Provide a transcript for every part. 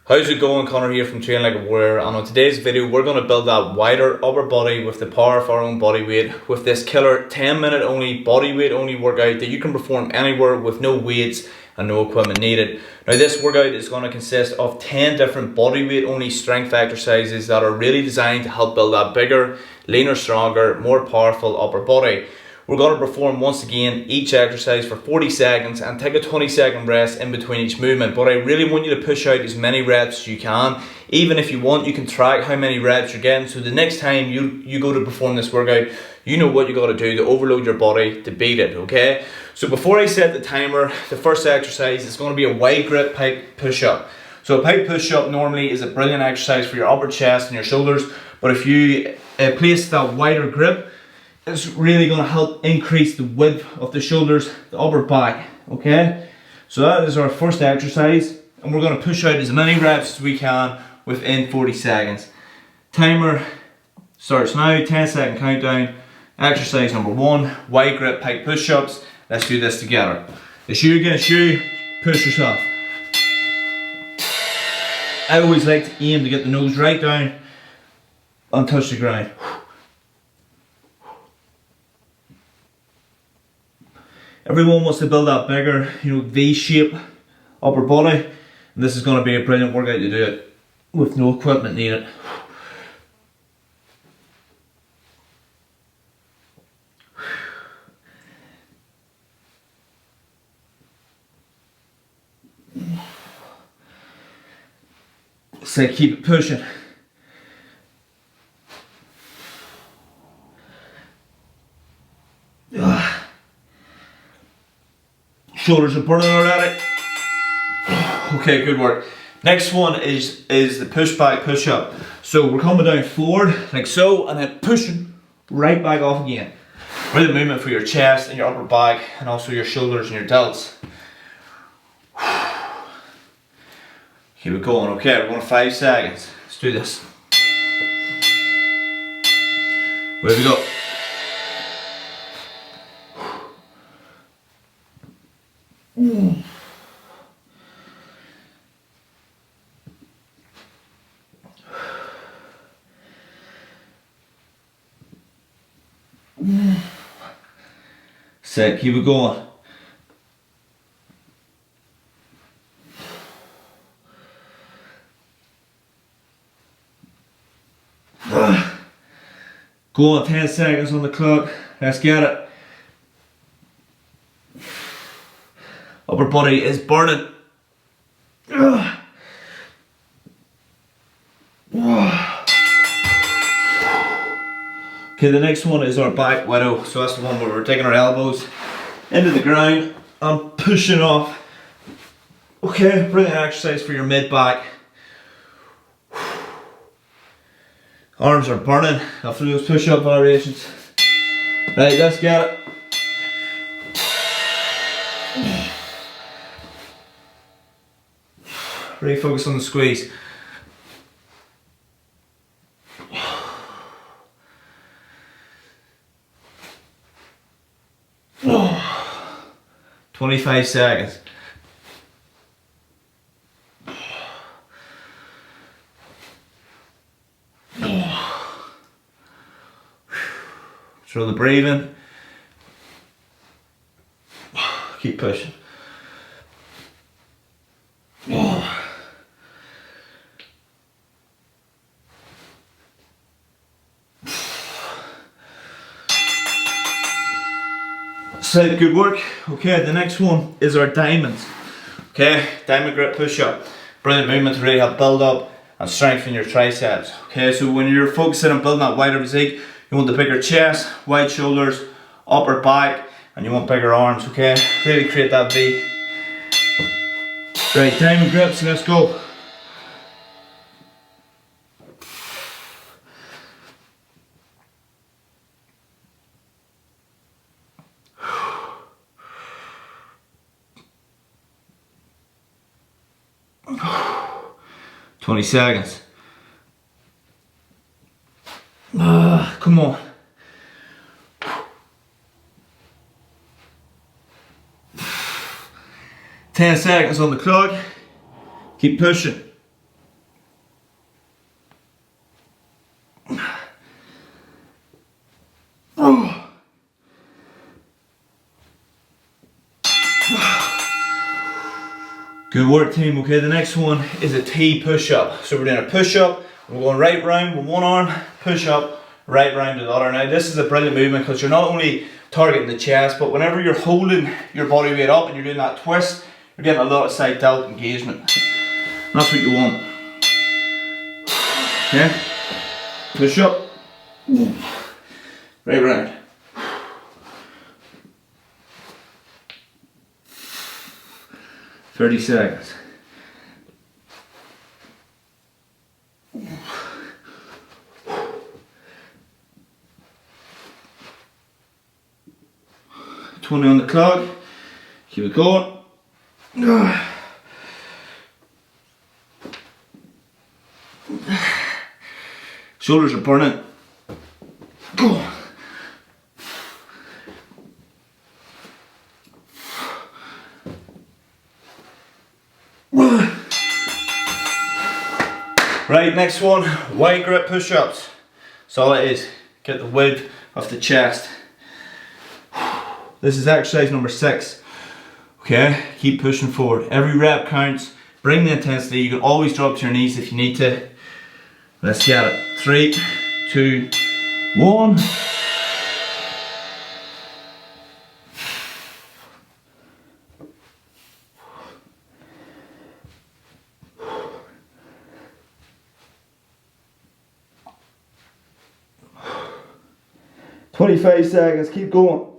How's it going? Conor here from Train Like a Warrior, and on today's video we're going to build that wider upper body with the power of our own body weight with this killer 10-minute only body weight only workout that you can perform anywhere with no weights and no equipment needed. Now this workout is going to consist of 10 different body weight only strength exercises that are really designed to help build that bigger, leaner, stronger, more powerful upper body. We're going to perform once again each exercise for 40 seconds and take a 20-second rest in between each movement. But I really want you to push out as many reps as you can. Even if you want, you can track how many reps you're getting. So the next time you go to perform this workout, you know what you got to do to overload your body to beat it, okay? So before I set the timer, the first exercise is going to be a wide grip pike push-up. So a pike push-up normally is a brilliant exercise for your upper chest and your shoulders. But if you place that wider grip, it's really going to help increase the width of the shoulders, the upper back, okay? So that is our first exercise, and we're going to push out as many reps as we can within 40 seconds. Timer starts now, 10-second countdown. Exercise number 1, wide grip pike push-ups. Let's do this together. It's you against you, push yourself. I always like to aim to get the nose right down and touch the ground. Everyone wants to build that bigger, V-shape upper body. And this is going to be a brilliant workout to do it with no equipment needed. So keep it pushing. Shoulders are burning already. Okay, good work. Next one is the push back push up. So we're coming down forward like so and then pushing right back off again. Really movement for your chest and your upper back and also your shoulders and your delts. Keep it going. Okay, we're going 5 seconds. Let's do this. Where we go? Set, keep it going. Go on, 10 seconds on the clock. Let's get it. Upper body is burning. Okay, the next one is our back widow. So that's the one where we're taking our elbows into the ground and pushing off. Okay, brilliant exercise for your mid back. Arms are burning after those push-up variations. Right, let's get it. Really focus on the squeeze. Oh. 25 seconds. Control the breathing. Keep pushing. So good work. Okay, the next one is our diamonds. Okay, diamond grip push up. Brilliant movement to really help build up and strengthen your triceps. Okay, so when you're focusing on building that wider physique, you want the bigger chest, wide shoulders, upper back, and you want bigger arms, okay? Really create that V. Right, diamond grips, let's go. "20 seconds. Come on. "10 seconds on the clock. Keep pushing. Good work, team. Okay, the next one is a T push-up. So we're doing a push-up, we're going right round with one arm, push-up, right round to the other. Now this is a brilliant movement because you're not only targeting the chest, but whenever you're holding your body weight up and you're doing that twist, you're getting a lot of side delt engagement. And that's what you want. Okay, push-up, right round. "30 seconds. "20 on the clock. Keep it going. Shoulders are burning. Go. Right, next one, wide grip push-ups. That's all it is. Get the width of the chest. This is exercise number 6. Okay, keep pushing forward. Every rep counts. Bring the intensity. You can always drop to your knees if you need to. Let's get it. 3, 2, 1. "25 seconds, keep going.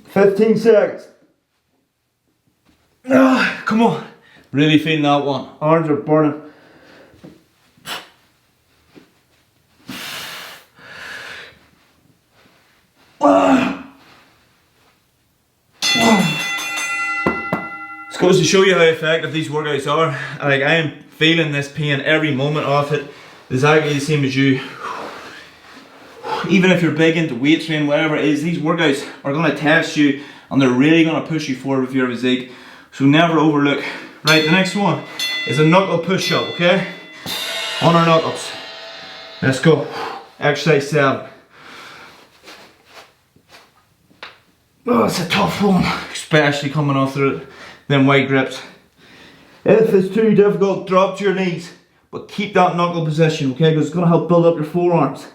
15 seconds. Come on. Really feeling that one. Arms are burning. This goes to show you how effective these workouts are. Like, I am feeling this pain every moment of it. Exactly the same as you. Even if you're big into weight training, whatever it is, these workouts are going to test you and they're really going to push you forward with your physique. So never overlook. Right, the next one is a knuckle push-up, okay? On our knuckles. Let's go. Exercise 7. Oh, it's a tough one, especially coming off them wide grips. If it's too difficult, drop to your knees, but keep that knuckle position, okay? Because it's going to help build up your forearms.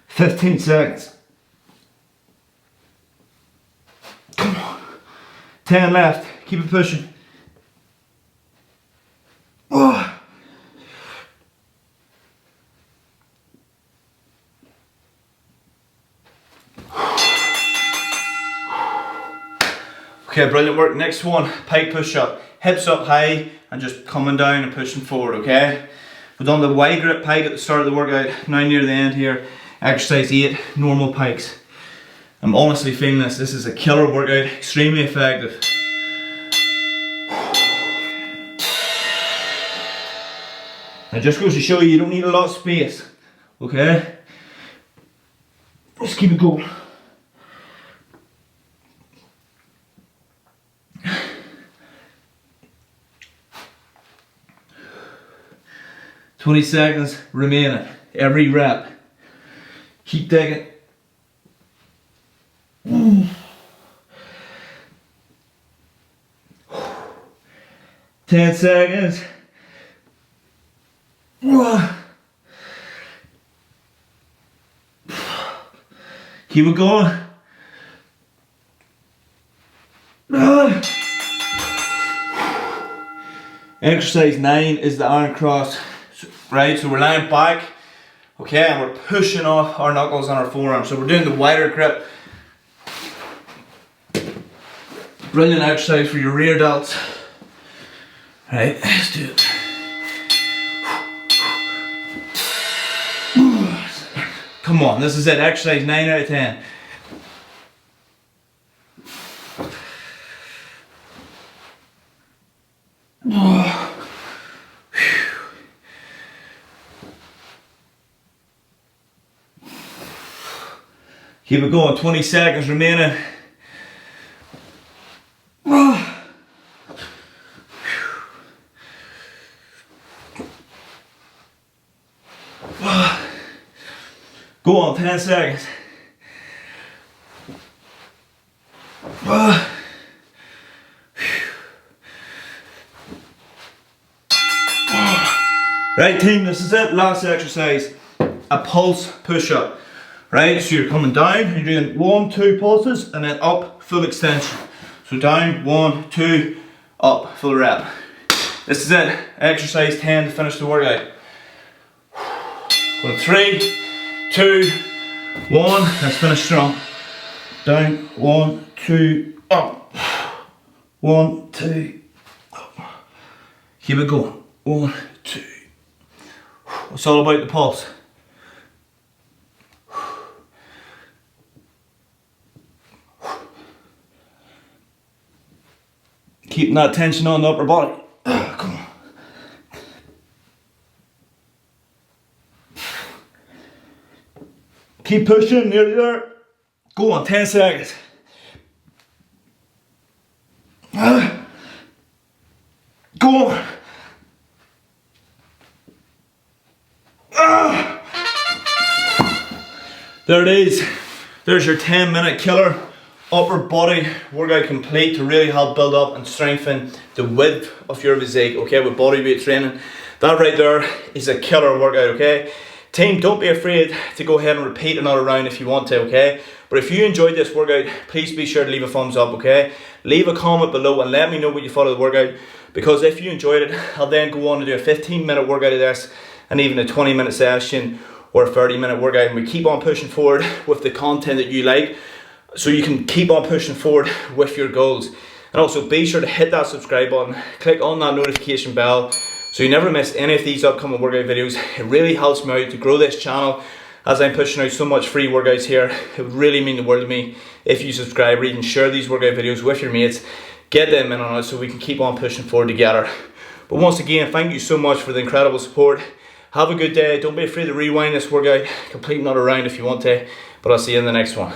15 seconds. Come on. 10 left. Keep it pushing. Okay, brilliant work. Next one, pike push-up. Hips up high and just coming down and pushing forward, okay? We've done the wide grip pike at the start of the workout. Now near the end here, exercise 8, normal pikes. I'm honestly feeling this. This is a killer workout, extremely effective. It just goes to show you don't need a lot of space, okay? Just keep it going. "20 seconds remaining, every rep. Keep digging. "10 seconds. Keep it going. Exercise 9 is the iron cross. Right, so we're lying back, okay, and we're pushing off our knuckles on our forearms. So we're doing the wider grip. Brilliant exercise for your rear delts. Right, let's do it. Come on, this is it. Exercise 9 out of 10. Keep it going, 20 seconds remaining. Go on, 10 seconds. Right team, this is it, last exercise. A pulse push-up. Right, so you're coming down, you're doing 1, 2 pulses, and then up, full extension. So down, 1, 2, up, full rep. This is it, exercise 10 to finish the workout. Go 3, 2, 1, let's finish strong. Down, 1, 2, up. 1, 2, up. Keep it going. 1, 2. It's all about the pulse. Keeping that tension on the upper body. Come on. Keep pushing, nearly there. Go on, 10 seconds. Go on. There it is. There's your 10-minute killer upper body workout complete to really help build up and strengthen the width of your physique, okay, with body weight training. That right there is a killer workout, okay? Team, don't be afraid to go ahead and repeat another round if you want to, okay? But if you enjoyed this workout, please be sure to leave a thumbs up, okay? Leave a comment below and let me know what you thought of the workout, because if you enjoyed it, I'll then go on to do a 15-minute workout of this, and even a 20-minute session or a 30-minute workout, and we keep on pushing forward with the content that you like, so you can keep on pushing forward with your goals. And also be sure to hit that subscribe button, click on that notification bell, so you never miss any of these upcoming workout videos. It really helps me out to grow this channel, as I'm pushing out so much free workouts here. It would really mean the world to me if you subscribe or even share these workout videos with your mates. Get them in on it so we can keep on pushing forward together. But once again, thank you so much for the incredible support. Have a good day. Don't be afraid to rewind this workout, complete another round if you want to, but I'll see you in the next one.